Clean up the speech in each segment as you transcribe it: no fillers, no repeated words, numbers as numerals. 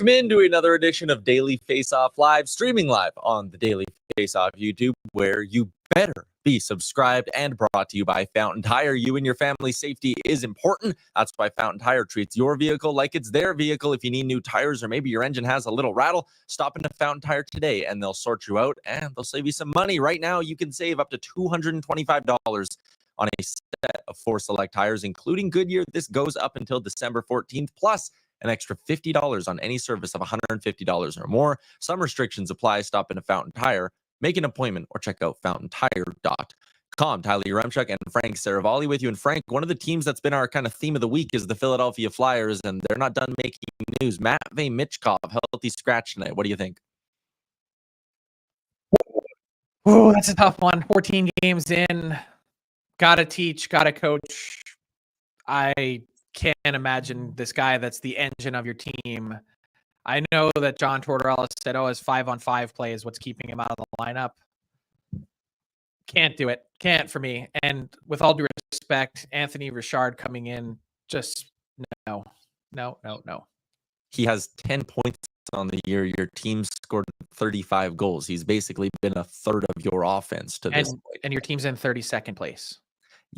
Welcome into another edition of Daily Faceoff Live, streaming live on the Daily Faceoff YouTube, where you better be subscribed, and brought to you by Fountain Tire. You and your family's safety is important. That's why Fountain Tire treats your vehicle like it's their vehicle. If you need new tires or maybe your engine has a little rattle, stop into Fountain Tire today and they'll sort you out and they'll save you some money. Right now, you can save up to $225 on a set of 4 select tires, including Goodyear. This goes up until December 14th, plus an extra $50 on any service of $150 or more. Some restrictions apply. Stop into Fountain Tire, make an appointment, or check out fountaintire.com. Tyler Yaremchuk and Frank Seravalli with you. And Frank, one of the teams that's been our kind of theme of the week is the Philadelphia Flyers, and they're not done making news. Matvei Michkov, healthy scratch tonight. What do you think? Oh, that's a tough one. 14 games in. Gotta teach, gotta coach. I can't imagine this guy that's the engine of your team. I know that John Tortorella said, his 5-on-5 play is what's keeping him out of the lineup. Can't do it. Can't for me. And with all due respect, Anthony Richard coming in, just no. He has 10 points on the year. Your team scored 35 goals. He's basically been a third of your offense to this point. And your team's in 32nd place.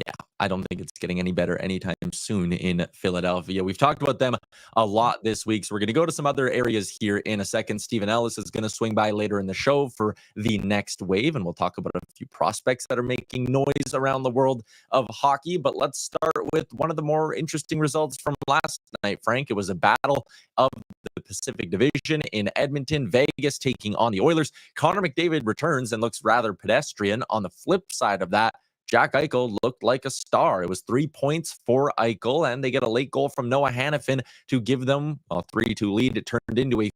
Yeah, I don't think it's getting any better anytime soon in Philadelphia. We've talked about them a lot this week, so we're going to go to some other areas here in a second. Stephen Ellis is going to swing by later in the show for the next wave, and we'll talk about a few prospects that are making noise around the world of hockey. But let's start with one of the more interesting results from last night, Frank. It was a battle of the Pacific Division in Edmonton, Vegas taking on the Oilers. Connor McDavid returns and looks rather pedestrian. On the flip side of that, Jack Eichel looked like a star. It was 3 points for Eichel, and they get a late goal from Noah Hannafin to give them a 3-2 lead. It turned into a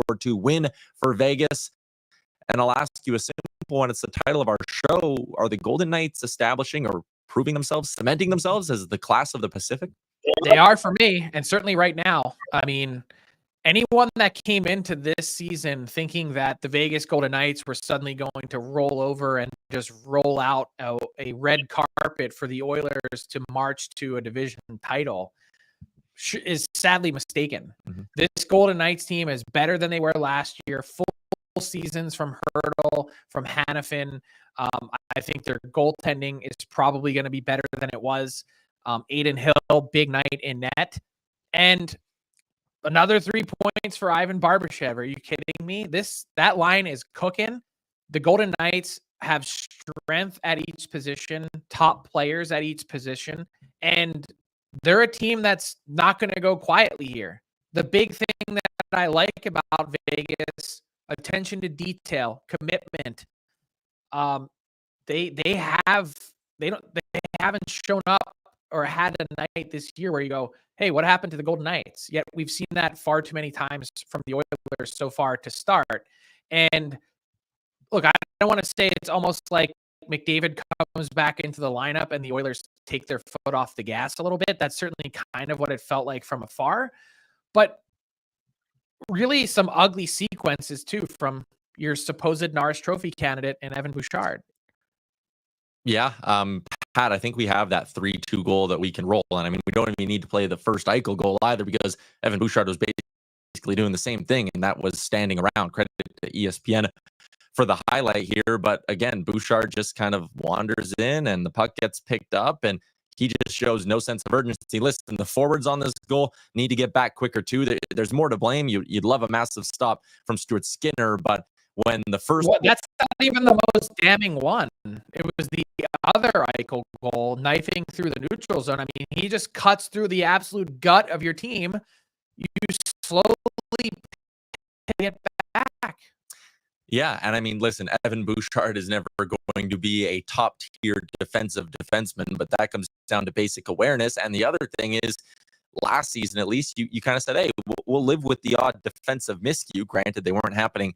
4-2 win for Vegas. And I'll ask you a simple one. It's the title of our show. Are the Golden Knights establishing or proving themselves, cementing themselves as the class of the Pacific? They are for me, and certainly right now. I mean, anyone that came into this season thinking that the Vegas Golden Knights were suddenly going to roll over and just roll out a red carpet for the Oilers to march to a division title is sadly mistaken. Mm-hmm. This Golden Knights team is better than they were last year. Full seasons from Hurdle, from Hannafin. I think their goaltending is probably going to be better than it was. Aiden Hill, big night in net. And another 3 points for Ivan Barbashev. Are you kidding me? That line is cooking. The Golden Knights have strength at each position, top players at each position, and they're a team that's not going to go quietly here. The big thing that I like about Vegas, attention to detail, commitment. They haven't shown up or had a night this year where you go, hey, what happened to the Golden Knights? Yet we've seen that far too many times from the Oilers so far to start. And look, I don't want to say it's almost like McDavid comes back into the lineup and the Oilers take their foot off the gas a little bit. That's certainly kind of what it felt like from afar. But really some ugly sequences too from your supposed Norris Trophy candidate and Evan Bouchard. Yeah, Pat, I think we have that 3-2 goal that we can roll. And I mean, we don't even need to play the first Eichel goal either, because Evan Bouchard was basically doing the same thing, and that was standing around. Credit to ESPN for the highlight here. But again, Bouchard just kind of wanders in and the puck gets picked up, and he just shows no sense of urgency. Listen, the forwards on this goal need to get back quicker too. There's more to blame. You'd love a massive stop from Stuart Skinner, but when the first... Well, that's not even the most damning one. It was the other Eichel goal, knifing through the neutral zone. I mean, he just cuts through the absolute gut of your team. You slowly get back. Yeah, and I mean, listen, Evan Bouchard is never going to be a top-tier defensive defenseman, but that comes down to basic awareness. And the other thing is, last season at least, you kind of said, hey, we'll live with the odd defensive miscue. Granted, they weren't happening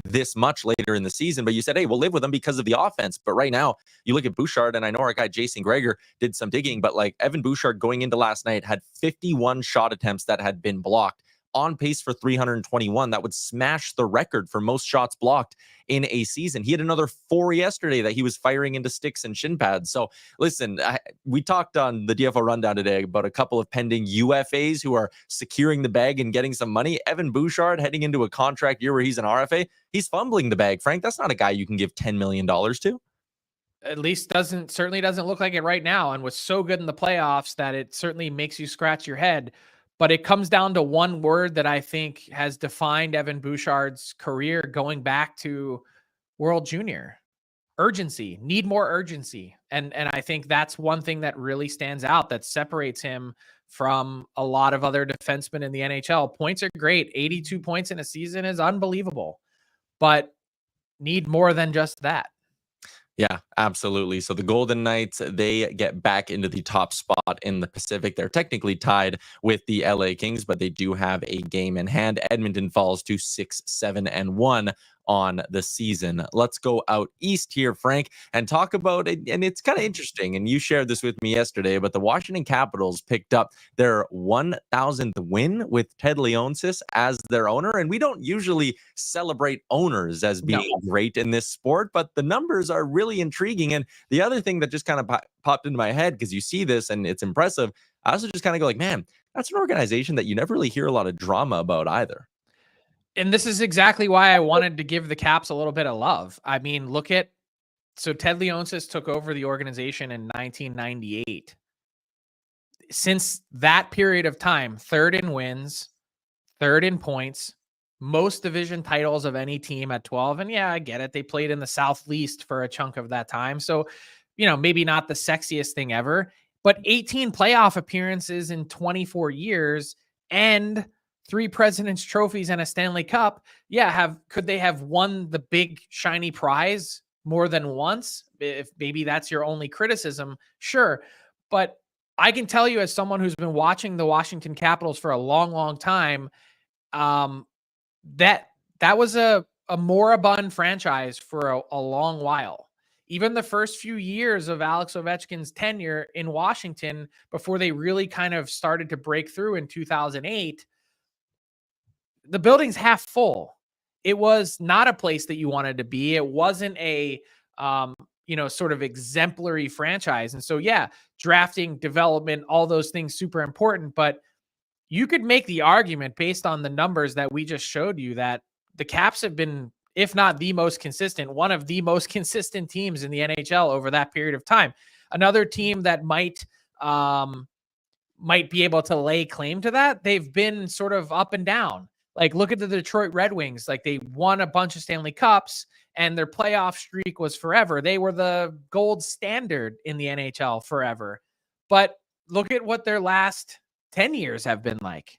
this much later in the season, but you said, hey, we'll live with them because of the offense. But right now, you look at Bouchard, and I know our guy Jason Greger did some digging, but like Evan Bouchard going into last night had 51 shot attempts that had been blocked. on pace for 321. That would smash the record for most shots blocked in a season. He had another 4 yesterday that he was firing into sticks and shin pads. So listen, we talked on the DFO rundown today about a couple of pending UFAs who are securing the bag and getting some money. Evan Bouchard heading into a contract year where he's an RFA. He's fumbling the bag, Frank. That's not a guy you can give $10 million to. At least certainly doesn't look like it right now, and was so good in the playoffs that it certainly makes you scratch your head. But it comes down to one word that I think has defined Evan Bouchard's career going back to World Junior: urgency. Need more urgency. And I think that's one thing that really stands out, that separates him from a lot of other defensemen in the NHL. Points are great. 82 points in a season is unbelievable, but need more than just that. Yeah, absolutely. So the Golden Knights, they get back into the top spot in the Pacific. They're technically tied with the LA Kings, but they do have a game in hand. Edmonton falls to 6-7-1 on the season. Let's go out east here, Frank, and talk about it. And it's kind of interesting. And you shared this with me yesterday, but the Washington Capitals picked up their 1,000th win with Ted Leonsis as their owner. And we don't usually celebrate owners as being great in this sport, but the numbers are really intriguing. And the other thing that just kind of popped into my head, because you see this and it's impressive, I also just kind of go like, man, that's an organization that you never really hear a lot of drama about either. And this is exactly why I wanted to give the Caps a little bit of love. I mean, so Ted Leonsis took over the organization in 1998. Since that period of time, third in wins, third in points, most division titles of any team at 12. And yeah, I get it. They played in the Southeast for a chunk of that time. So, maybe not the sexiest thing ever, but 18 playoff appearances in 24 years and 3 President's Trophies and a Stanley Cup. Yeah, could they have won the big shiny prize more than once? If maybe that's your only criticism, sure. But I can tell you, as someone who's been watching the Washington Capitals for a long, long time, that was a moribund franchise for a long while. Even the first few years of Alex Ovechkin's tenure in Washington, before they really kind of started to break through in 2008, the building's half full. It was not a place that you wanted to be. It wasn't a, sort of exemplary franchise. And so, yeah, drafting, development, all those things, super important. But you could make the argument based on the numbers that we just showed you that the Caps have been, if not the most consistent, one of the most consistent teams in the NHL over that period of time. Another team that might be able to lay claim to that, they've been sort of up and down. Like, look at the Detroit Red Wings. Like, they won a bunch of Stanley Cups and their playoff streak was forever. They were the gold standard in the NHL forever. But look at what their last 10 years have been like.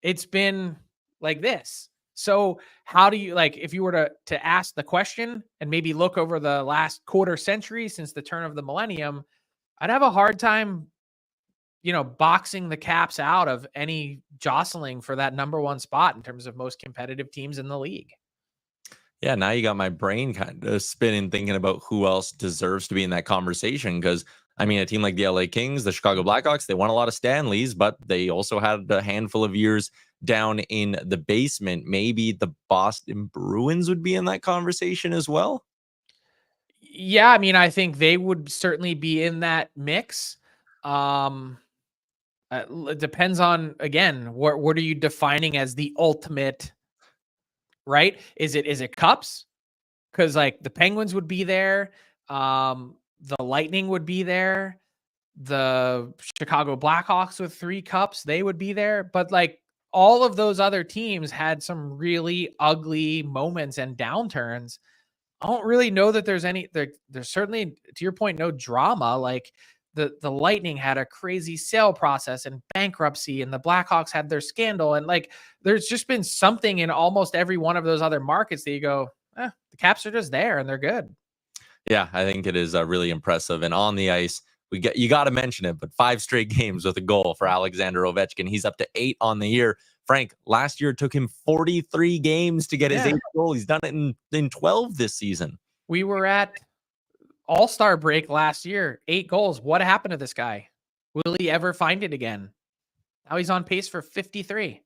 It's been like this. So how do you, if you were to ask the question and maybe look over the last quarter century since the turn of the millennium, I'd have a hard time boxing the Caps out of any jostling for that number one spot in terms of most competitive teams in the league. Yeah, now you got my brain kind of spinning, thinking about who else deserves to be in that conversation. Because, I mean, a team like the LA Kings, the Chicago Blackhawks, they won a lot of Stanleys, but they also had a handful of years down in the basement. Maybe the Boston Bruins would be in that conversation as well. Yeah, I mean, I think they would certainly be in that mix. It depends on, again, what are you defining as the ultimate, right? Is it cups? Because the Penguins would be there, the Lightning would be there, the Chicago Blackhawks with 3 cups, they would be there. But all of those other teams had some really ugly moments and downturns. I don't really know that there's certainly, to your point, no drama. The Lightning had a crazy sale process and bankruptcy, and the Blackhawks had their scandal. And there's just been something in almost every one of those other markets that you go, the Caps are just there and they're good. Yeah, I think it is really impressive. And on the ice, you got to mention it, but 5 straight games with a goal for Alexander Ovechkin. He's up to 8 on the year. Frank, last year it took him 43 games to get his 8th goal. He's done it in 12 this season. We were at All-Star break last year, 8 goals. What happened to this guy? Will he ever find it again? Now he's on pace for 53.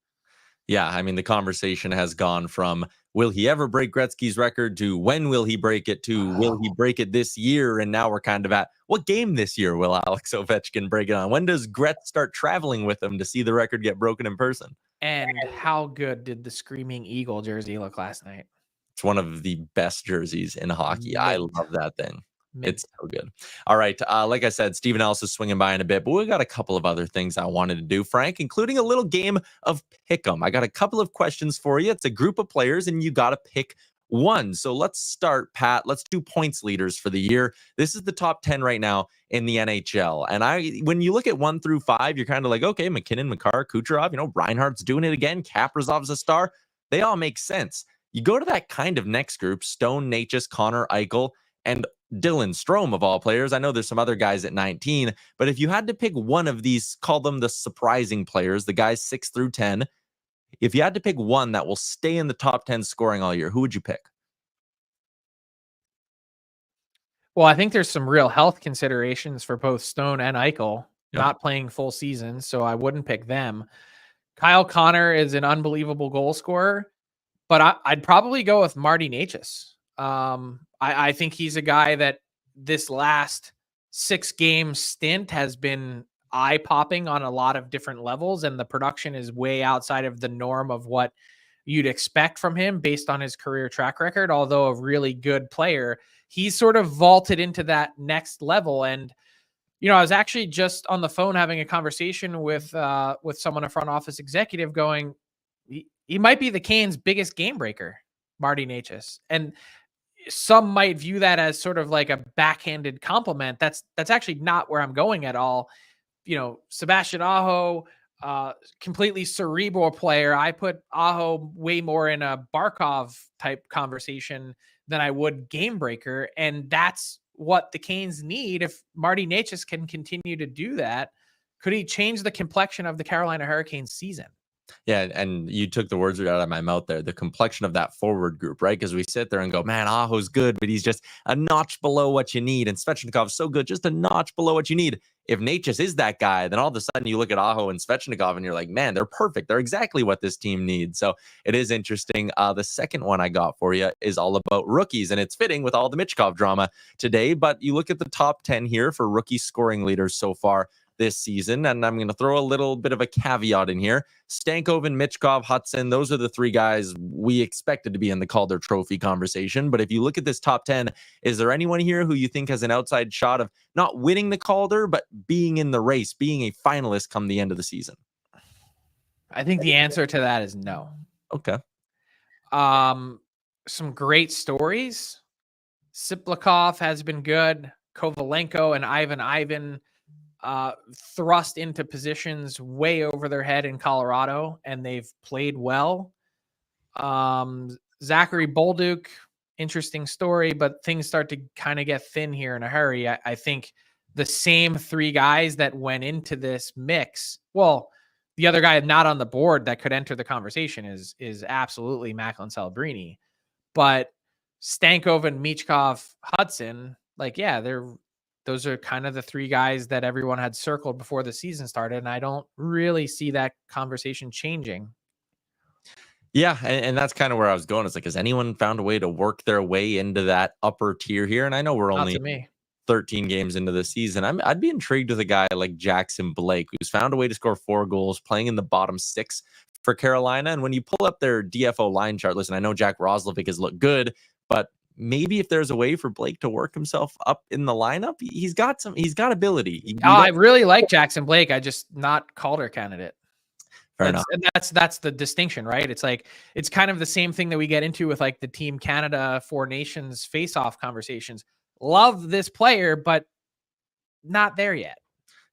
Yeah, I mean, the conversation has gone from will he ever break Gretzky's record to when will he break it to will he break it this year? And now we're kind of at what game this year will Alex Ovechkin break it on? When does Gretz start traveling with him to see the record get broken in person? And how good did the Screaming Eagle jersey look last night? It's one of the best jerseys in hockey. I Mint. love that thing. Mint. It's so good. All right. Like I said, Steven Ellis is swinging by in a bit, but we got a couple of other things I wanted to do, Frank, including a little game of pick'em. I got a couple of questions for you. It's a group of players, and you got to pick one. So let's start, Pat. Let's do points leaders for the year. This is the top 10 right now in the NHL. And when you look at 1 through 5, you're kind of like, okay, McKinnon, Makar, Kucherov, Reinhardt's doing it again. Kaprizov's a star. They all make sense. You go to that kind of next group, Stone, Natchez, Connor, Eichel, and Dylan Strome of all players. I know there's some other guys at 19, but if you had to pick one of these, call them the surprising players, the guys 6 through 10, if you had to pick one that will stay in the top 10 scoring all year, who would you pick? Well, I think there's some real health considerations for both Stone and Eichel not playing full season, so I wouldn't pick them. Kyle Connor is an unbelievable goal scorer, but I'd probably go with Marty Natchez. I think he's a guy that this last 6-game stint has been eye-popping on a lot of different levels, and the production is way outside of the norm of what you'd expect from him based on his career track record. Although a really good player, he's sort of vaulted into that next level. And I was actually just on the phone having a conversation with someone, a front office executive, going, he might be the Canes' biggest game breaker, Marty Natchez. And some might view that as sort of like a backhanded compliment. That's actually not where I'm going at all. Sebastian Aho, completely cerebral player. I put Aho way more in a Barkov type conversation than I would game breaker. And that's what the Canes need. If Marty Natchez can continue to do that, could he change the complexion of the Carolina Hurricanes season? Yeah, and you took the words right out of my mouth there. The complexion of that forward group, right? Because we sit there and go, man, Aho's good, but he's just a notch below what you need. And Svechnikov's so good, just a notch below what you need. If Natchez is that guy, then all of a sudden you look at Aho and Svechnikov and you're like, man, they're perfect. They're exactly what this team needs. So it is interesting. The second one I got for you is all about rookies, and it's fitting with all the Michkov drama today. But you look at the top 10 here for rookie scoring leaders so far this season, and I'm going to throw a little bit of a caveat in here. Stankoven, Michkov, Hudson, those are the three guys we expected to be in the Calder Trophy conversation. But if you look at this top 10, is there anyone here who you think has an outside shot of not winning the Calder, but being in the race, being a finalist come the end of the season? I think the answer to that is no. Okay. Some great stories. Siplikov has been good. Kovalenko and Ivan thrust into positions way over their head in Colorado, and they've played well. Zachary Bolduc, interesting story, but things start to kind of get thin here in a hurry. I think the same three guys that went into this mix, well, the other guy not on the board that could enter the conversation is absolutely Macklin Celebrini, but Stankoven, Michkov, Hudson, those are kind of the three guys that everyone had circled before the season started, and I don't really see that conversation changing. Yeah, and that's kind of where I was going. It's like, has anyone found a way to work their way into that upper tier here? And I know we're only 13 games into the season. I'd be intrigued with a guy like Jackson Blake, who's found a way to score 4 goals, playing in the bottom 6 for Carolina. And when you pull up their DFO line chart, listen, I know Jack Roslovic has looked good, but maybe if there's a way for Blake to work himself up in the lineup, he's got ability. I really like Jackson Blake. I just not Calder candidate. Fair enough. And that's the distinction, right? It's like, it's kind of the same thing that we get into with like the Team Canada 4 Nations face-off conversations. Love this player, but not there yet.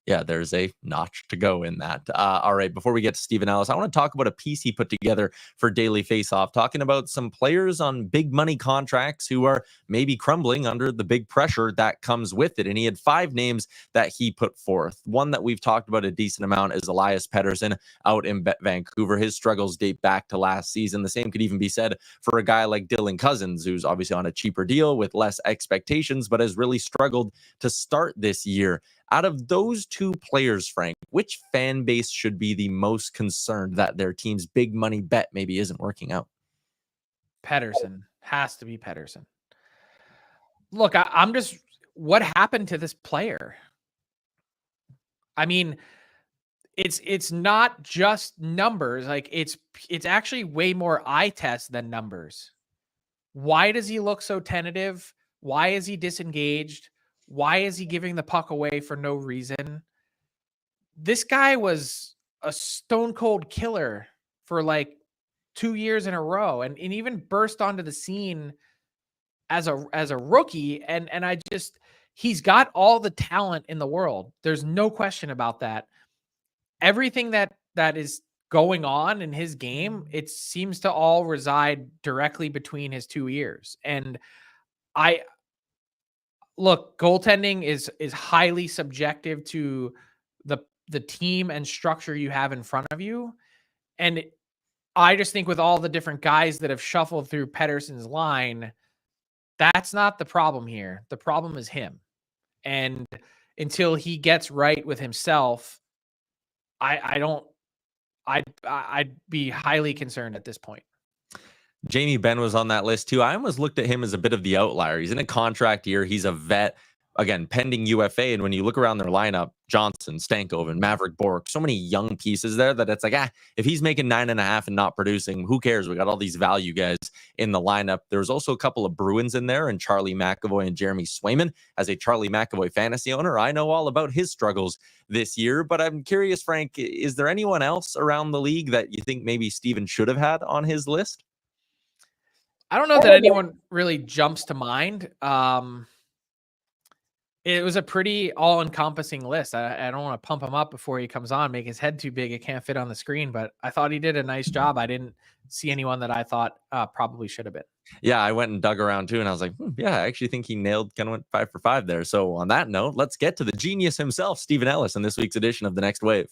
Yeah, there's a notch to go in that. All right, before we get to Steven Ellis, I want to talk about a piece he put together for Daily Faceoff, talking about some players on big money contracts who are maybe crumbling under the big pressure that comes with it. And he had 5 names that he put forth. One that we've talked about a decent amount is Elias Pettersson out in Vancouver. His struggles date back to last season. The same could even be said for a guy like Dylan Cousins, who's obviously on a cheaper deal with less expectations, but has really struggled to start this year Out of those two players, Frank, which fan base should be the most concerned that their team's big money bet maybe isn't working out? Pettersson. Has to be Pettersson. Look, I'm just, what happened to this player? I mean, it's not just numbers. Like it's actually way more eye test than numbers. Why does he look so tentative? Why is he disengaged? Why is he giving the puck away for no reason? This guy was a stone cold killer for like 2 years in a row, and even burst onto the scene as a rookie. And I just, he's got all the talent in the world. There's no question about that. Everything that is going on in his game, it seems to all reside directly between his 2 ears. And I look, goaltending is highly subjective to the team and structure you have in front of you. And I just think with all the different guys that have shuffled through Pettersson's line, that's not the problem here. The problem is him. And until he gets right with himself, I'd be highly concerned at this point. Jamie Benn was on that list too. I almost looked at him as a bit of the outlier. He's in a contract year. He's a vet, again, pending UFA. And when you look around their lineup, Johnson, Stankoven, Maverick Bork, so many young pieces there that it's like, if he's making 9.5 and not producing, who cares? We got all these value guys in the lineup. There's also a couple of Bruins in there, and Charlie McAvoy and Jeremy Swayman. As a Charlie McAvoy fantasy owner, I know all about his struggles this year. But I'm curious, Frank, is there anyone else around the league that you think maybe Steven should have had on his list? I don't know that anyone really jumps to mind. It was a pretty all-encompassing list. I don't want to pump him up before he comes on, make his head too big. It can't fit on the screen, but I thought he did a nice job. I didn't see anyone that I thought probably should have been. Yeah, I went and dug around too, and I was like, yeah, I actually think he nailed, kind of went 5 for 5 there. So on that note, let's get to the genius himself, Steven Ellis, in this week's edition of The Next Wave.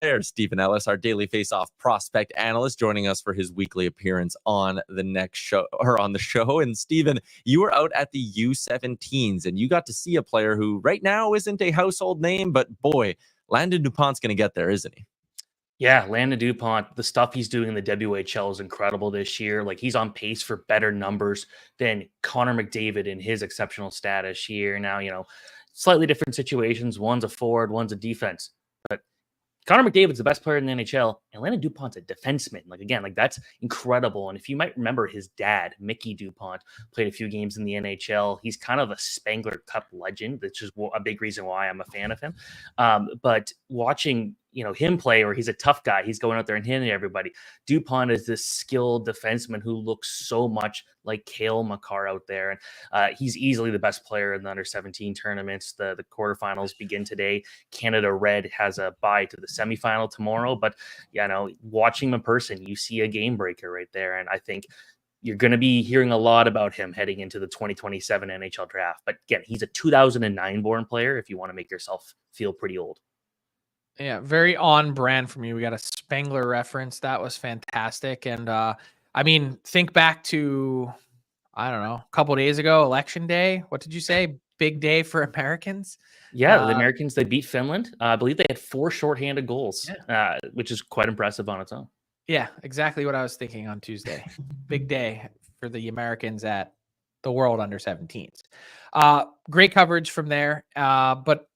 There's Steven Ellis, our Daily Faceoff prospect analyst, joining us for his weekly appearance on the next show, or on the show. And Steven, you were out at the U17s, and you got to see a player who right now isn't a household name, but boy, Landon Dupont's going to get there, isn't he? Yeah, Landon Dupont, the stuff he's doing in the WHL is incredible this year. Like, he's on pace for better numbers than Connor McDavid in his exceptional status here. Now, slightly different situations. One's a forward, one's a defense. But Connor McDavid's the best player in the NHL, and Landon Dupont's a defenseman. That's incredible. And if you might remember, his dad, Mickey Dupont, played a few games in the NHL. He's kind of a Spangler Cup legend. That's just a big reason why I'm a fan of him. But watching him play, or he's a tough guy, he's going out there and hitting everybody. Dupont is this skilled defenseman who looks so much like Cale Makar out there. And he's easily the best player in the under-17 tournaments. The quarterfinals begin today. Canada Red has a bye to the semifinal tomorrow. But, watching him in person, you see a game breaker right there. And I think you're going to be hearing a lot about him heading into the 2027 NHL draft. But again, he's a 2009 born player if you want to make yourself feel pretty old. Yeah, very on brand from you. We got a Spangler reference. That was fantastic. And think back to, I don't know, a couple of days ago, Election Day. What did you say? Big day for Americans? Yeah, the Americans, they beat Finland. I believe they had 4 shorthanded goals, which is quite impressive on its own. Yeah, exactly what I was thinking on Tuesday. Big day for the Americans at the World Under-17s. Great coverage from there. But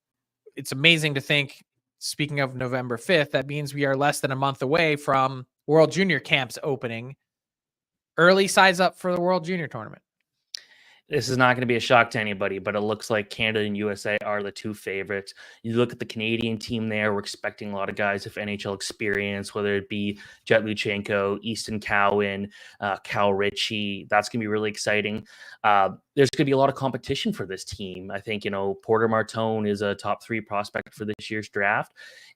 it's amazing to think, speaking of November 5th, that means we are less than a month away from World Junior Camps opening. Early size up for the World Junior Tournament. This is not going to be a shock to anybody, but it looks like Canada and USA are the 2 favorites. You look at the Canadian team there, we're expecting a lot of guys of NHL experience, whether it be Jet Luchenko, Easton Cowan, Cal Ritchie. That's going to be really exciting. There's going to be a lot of competition for this team. I think, Porter Martone is a top 3 prospect for this year's draft.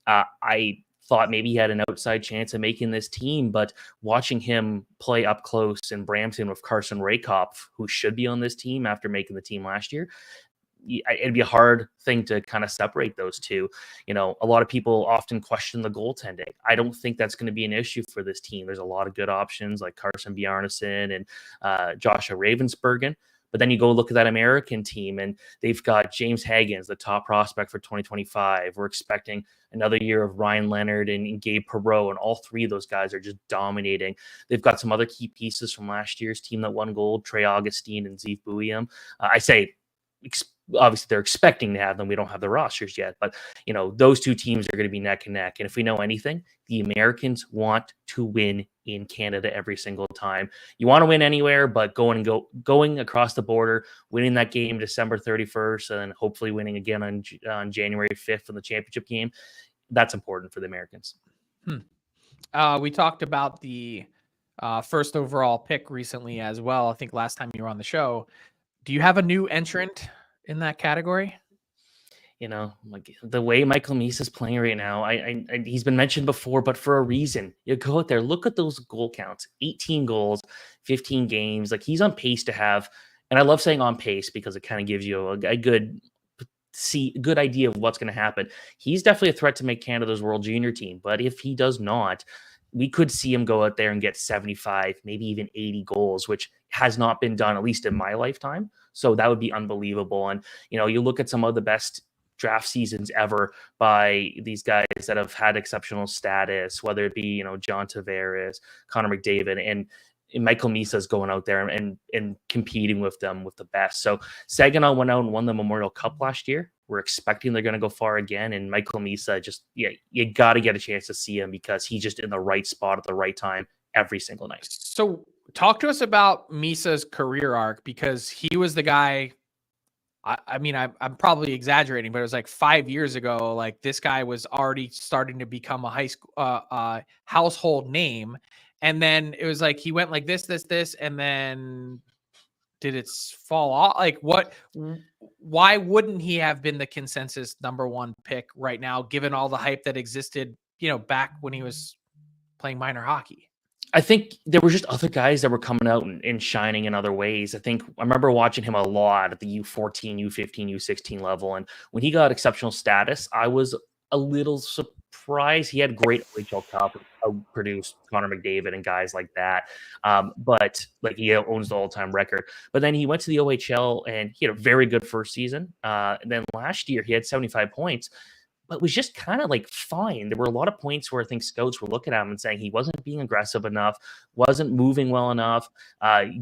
I thought maybe he had an outside chance of making this team, but watching him play up close in Brampton with Carson Rakoff, who should be on this team after making the team last year, it'd be a hard thing to kind of separate those two. A lot of people often question the goaltending. I don't think that's going to be an issue for this team. There's a lot of good options like Carson Bjarnason and Joshua Ravensbergen. But then you go look at that American team, and they've got James Higgins, the top prospect for 2025. We're expecting another year of Ryan Leonard and Gabe Perreault, and all three of those guys are just dominating. They've got some other key pieces from last year's team that won gold, Trey Augustine and Zeev Buium. I say obviously they're expecting to have them. We don't have the rosters yet, but those two teams are going to be neck and neck. And if we know anything, the Americans want to win in Canada every single time. You want to win anywhere, but going across the border, winning that game December 31st, and then hopefully winning again on January 5th in the championship game, that's important for the Americans. We talked about the first overall pick recently as well. I think last time you were on the show. Do you have a new entrant in that category? Like the way Michael Misa is playing right now, he's been mentioned before, but for a reason. You go out there, look at those goal counts, 18 goals, 15 games. Like he's on pace to have, and I love saying on pace because it kind of gives you a good idea of what's going to happen. He's definitely a threat to make Canada's World Junior team, but if he does not, we could see him go out there and get 75, maybe even 80 goals, which has not been done, at least in my lifetime. So that would be unbelievable. And, you look at some of the best draft seasons ever by these guys that have had exceptional status, whether it be, John Tavares, Connor McDavid, and Michael Misa is going out there and competing with them with the best. So Saginaw went out and won the Memorial Cup last year. We're expecting they're going to go far again. And Michael Misa you got to get a chance to see him because he's just in the right spot at the right time every single night. So talk to us about Misa's career arc, because he was the guy. I mean, I'm probably exaggerating, but it was like 5 years ago. Like this guy was already starting to become a high school household name. And then it was like he went like this, and then did it fall off? Like why wouldn't he have been the consensus number one pick right now, given all the hype that existed, back when he was playing minor hockey? I think there were just other guys that were coming out and shining in other ways. I remember watching him a lot at the U14, U15, U16 level. And when he got exceptional status, I was a little surprised. He had great OHL Cup, outproduced Connor McDavid and guys like that. But like he owns the all-time record. But then he went to the OHL and he had a very good first season. And then last year he had 75 points. But was just kind of like fine. There were a lot of points where I think scouts were looking at him and saying he wasn't being aggressive enough, wasn't moving well enough,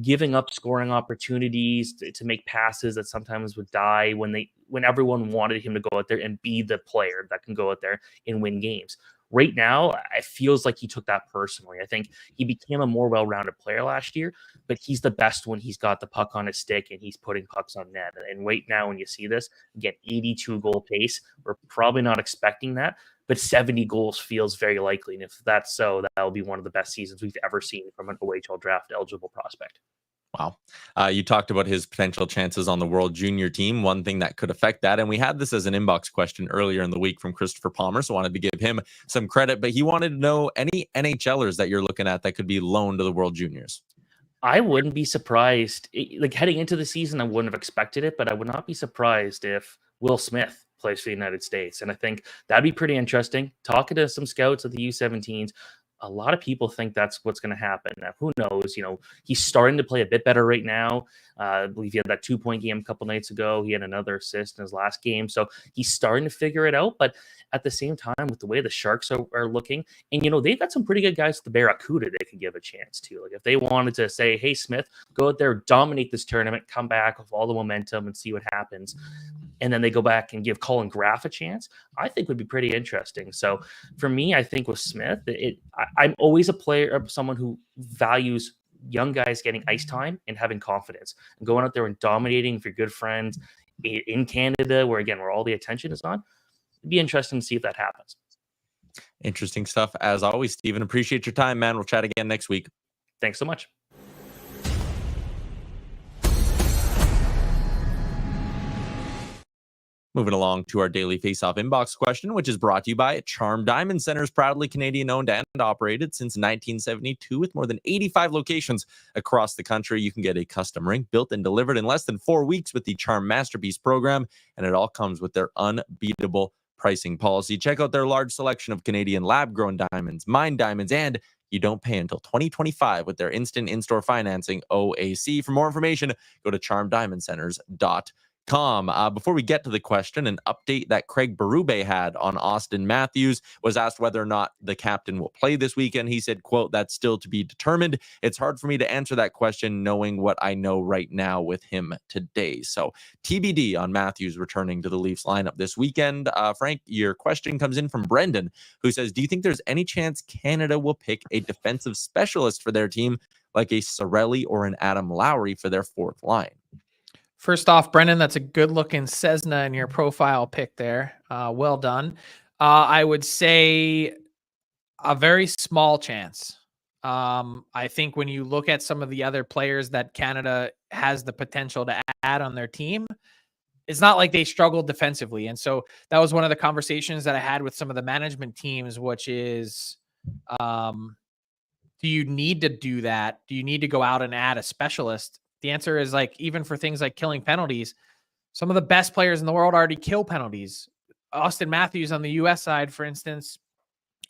giving up scoring opportunities to make passes that sometimes would die when everyone wanted him to go out there and be the player that can go out there and win games. Right now, it feels like he took that personally. I think he became a more well-rounded player last year, but he's the best when he's got the puck on his stick and he's putting pucks on net. And right now, when you see this, again, 82 goal pace, we're probably not expecting that, but 70 goals feels very likely. And if that's so, that will be one of the best seasons we've ever seen from an OHL draft eligible prospect. Wow. You talked about his potential chances on the World Junior team. One thing that could affect that, and we had this as an inbox question earlier in the week from Christopher Palmer, so wanted to give him some credit, but he wanted to know any NHLers that you're looking at that could be loaned to the World Juniors. I wouldn't be surprised. Like heading into the season, I wouldn't have expected it, but I would not be surprised if Will Smith plays for the United States. And I think that'd be pretty interesting. Talking to some scouts at the U17s, a lot of people think that's what's going to happen. Now, who knows? He's starting to play a bit better right now. I believe he had that 2-point game a couple nights ago. He had another assist in his last game. So he's starting to figure it out. But at the same time, with the way the Sharks are looking, and, they've got some pretty good guys at the Barracuda they could give a chance to. Like if they wanted to say, hey, Smith, go out there, dominate this tournament, come back with all the momentum and see what happens. And then they go back and give Colin Graff a chance, I think would be pretty interesting. So for me, I think with Smith, I'm always a player, someone who values young guys getting ice time and having confidence and going out there and dominating for good friends in Canada, where all the attention is on. It'd be interesting to see if that happens. Interesting stuff. As always, Stephen, appreciate your time, man. We'll chat again next week. Thanks so much. Moving along to our daily face-off inbox question, which is brought to you by Charm Diamond Centers, proudly Canadian-owned and operated since 1972 with more than 85 locations across the country. You can get a custom ring built and delivered in less than 4 weeks with the Charm Masterpiece program, and it all comes with their unbeatable pricing policy. Check out their large selection of Canadian lab-grown diamonds, mined diamonds, and you don't pay until 2025 with their instant in-store financing, OAC. For more information, go to charmdiamondcenters.com. Before we get to the question, an update that Craig Berube had on Auston Matthews was asked whether or not the captain will play this weekend. He said, quote, "That's still to be determined. It's hard for me to answer that question knowing what I know right now with him today." So TBD on Matthews returning to the Leafs lineup this weekend. Frank, your question comes in from Brendan, who says, do you think there's any chance Canada will pick a defensive specialist for their team, like a Seravalli or an Adam Lowry for their fourth line? First off, Brendan, that's a good-looking Cessna in your profile pic there. Well done. I would say a very small chance. I think when you look at some of the other players that Canada has the potential to add on their team, it's not like they struggled defensively. And so that was one of the conversations that I had with some of the management teams, which is, do you need to do that? Do you need to go out and add a specialist? The answer is, like, even for things like killing penalties, some of the best players in the world already kill penalties. Auston Matthews on the US side, for instance,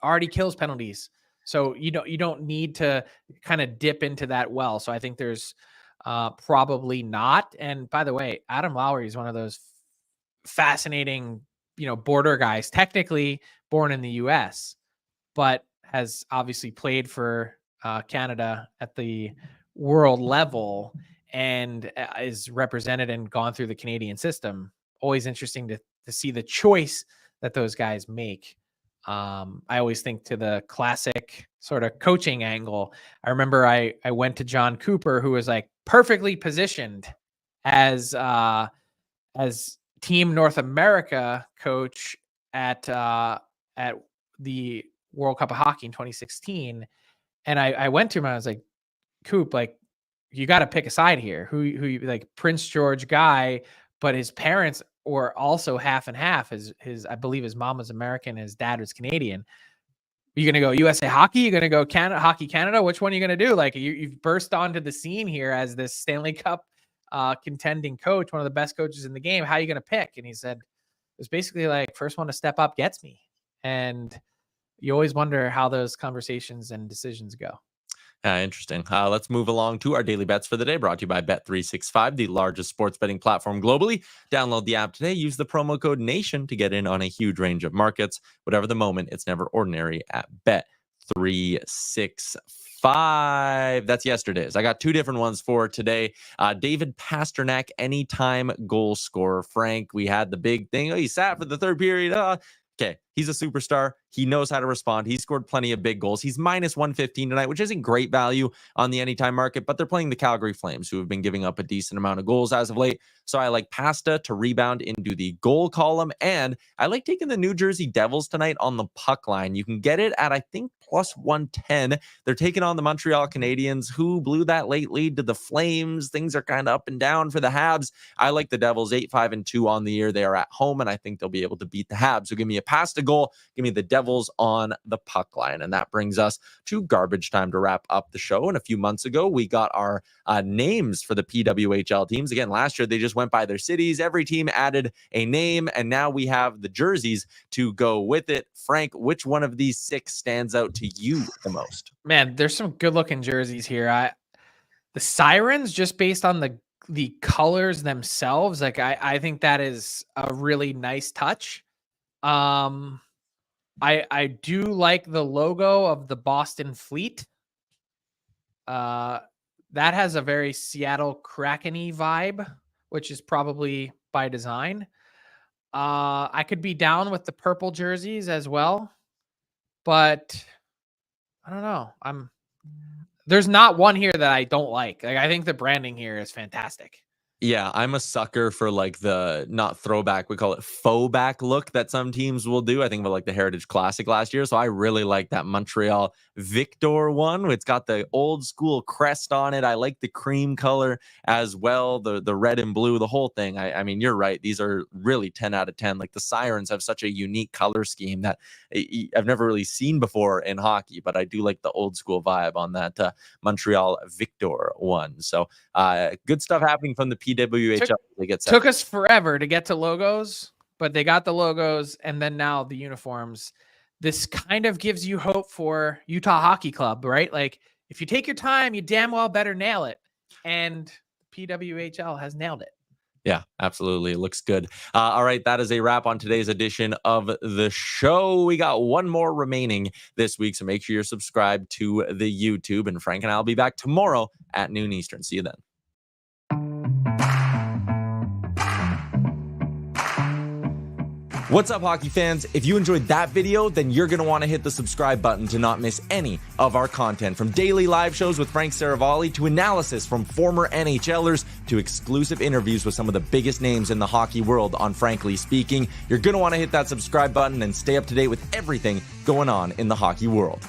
already kills penalties. So you don't need to kind of dip into that well. So I think there's probably not. And by the way, Adam Lowry is one of those fascinating, border guys, technically born in the US, but has obviously played for Canada at the world level and is represented and gone through the Canadian system. Always interesting to see the choice that those guys make. I always think to the classic sort of coaching angle. I remember I went to John Cooper, who was like perfectly positioned as Team North America coach at the World Cup of Hockey in 2016. And I went to him and I was like, Coop, like, you got to pick a side here. Who like Prince George guy, but his parents were also half and half. I believe his mom was American, his dad was Canadian. You're gonna go USA Hockey? You're gonna go Canada Hockey Canada? Which one are you gonna do? Like, you've burst onto the scene here as this Stanley Cup contending coach, one of the best coaches in the game. How are you gonna pick? And he said, it was basically like, first one to step up gets me. And you always wonder how those conversations and decisions go. Interesting. Let's move along to our daily bets for the day, brought to you by Bet365, the largest sports betting platform globally. Download the app today. Use the promo code NATION to get in on a huge range of markets. Whatever the moment, it's never ordinary at Bet365. That's yesterday's. I got two different ones for today. David Pasternak, anytime goal scorer. Frank, we had the big thing. Oh, he sat for the third period. Okay, he's a superstar. He knows how to respond. He scored plenty of big goals. He's minus 115 tonight, which isn't great value on the anytime market, but they're playing the Calgary Flames, who have been giving up a decent amount of goals as of late. So I like Pasta to rebound into the goal column, and I like taking the New Jersey Devils tonight on the puck line. You can get it at, I think, plus 110. They're taking on the Montreal Canadiens, who blew that late lead to the Flames. Things are kind of up and down for the Habs. I like the Devils 8-5-2 on the year. They are at home, and I think they'll be able to beat the Habs. So give me a Pasta goal. Give me the Devils on the puck line. And that brings us to garbage time to wrap up the show. And a few months ago, we got our names for the PWHL teams. Again, last year, they just went by their cities. Every team added a name, and now we have the jerseys to go with it. Frank, which one of these six stands out to you the most? Man, there's some good looking jerseys here. The Sirens, just based on the colors themselves, like I think that is a really nice touch. I do like the logo of the Boston Fleet. That has a very Seattle Kraken-y vibe, which is probably by design. I could be down with the purple jerseys as well, but I don't know. There's not one here that I don't like. Like, I think the branding here is fantastic. Yeah, I'm a sucker for like the not throwback, we call it faux back look that some teams will do. I think about like the Heritage Classic last year. So I really like that Montreal Victor one. It's got the old school crest on it. I like the cream color as well, the red and blue, the whole thing. I mean, you're right. These are really 10 out of 10. Like the Sirens have such a unique color scheme that I've never really seen before in hockey, but I do like the old school vibe on that Montreal Victor one. So good stuff happening from the PWHL. Took us forever to get to logos, but they got the logos, and then now the uniforms. This kind of gives you hope for Utah Hockey Club, right? Like if you take your time, you damn well better nail it. And PWHL has nailed it. Yeah, absolutely. It looks good. All right, that is a wrap on today's edition of the show. We got one more remaining this week, so make sure you're subscribed to the YouTube. And Frank and I will be back tomorrow at noon Eastern. See you then. What's up, hockey fans? If you enjoyed that video, then you're going to want to hit the subscribe button to not miss any of our content, from daily live shows with Frank Seravalli to analysis from former NHLers to exclusive interviews with some of the biggest names in the hockey world on Frankly Speaking. You're going to want to hit that subscribe button and stay up to date with everything going on in the hockey world.